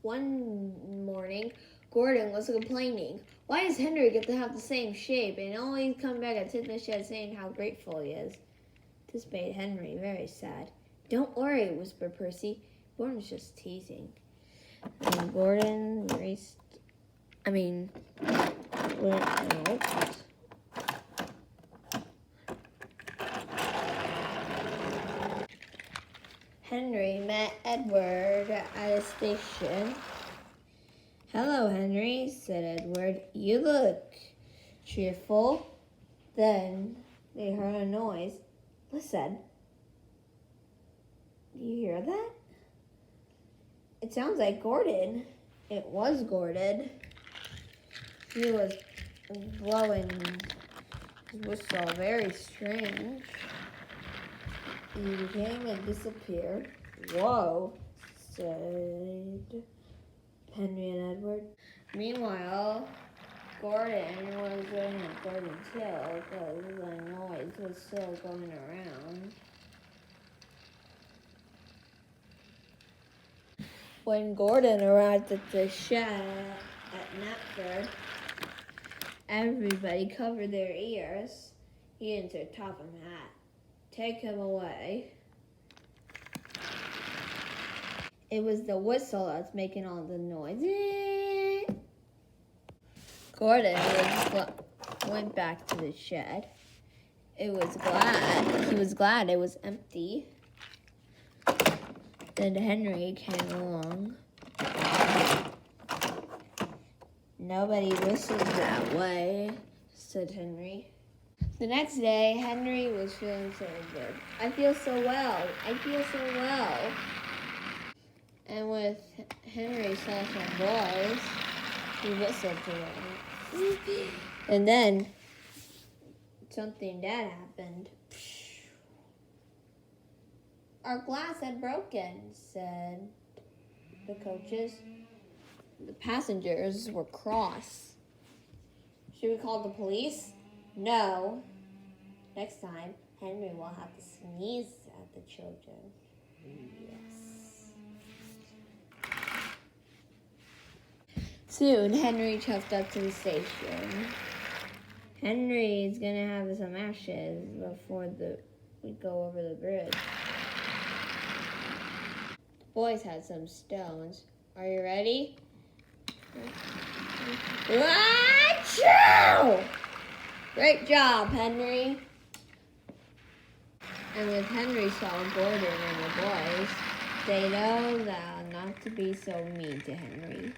One morning, Gordon was complaining. Why does Henry get to have the same shape and always come back and sit in the shed saying how grateful he is? This made Henry very sad. Don't worry, whispered Percy. Gordon's just teasing. And Gordon went out. Henry met Edward at a station. Hello, Henry, said Edward. You look cheerful. Then they heard a noise. Listen. Do you hear that? It sounds like Gordon. It was Gordon. He was blowing his whistle very strange. He came and disappeared. Whoa, said Henry and Edward. Meanwhile, Gordon was going at Gordon's hill because the noise was still going around. When Gordon arrived at the shed at Knapford, everybody covered their ears. He entered Topham Hatt. Take him away. It was the whistle that's making all the noise. Gordon went back to the shed. He was glad it was empty. Then Henry came along. Nobody whistles that way, said Henry. The next day, Henry was feeling so good. I feel so well. And with Henry saw some boys, he whistled to them. And then something bad happened. Our glass had broken, said the coaches. The passengers were cross. Should we call the police? No. Next time, Henry will have to sneeze at the children. Yes. Soon, Henry chuffed up to the station. Henry's gonna have some ashes before we go over the bridge. The boys had some stones. Are you ready? Achoo! Great job, Henry. And with Henry saw Gordon and the boys, they know that not to be so mean to Henry.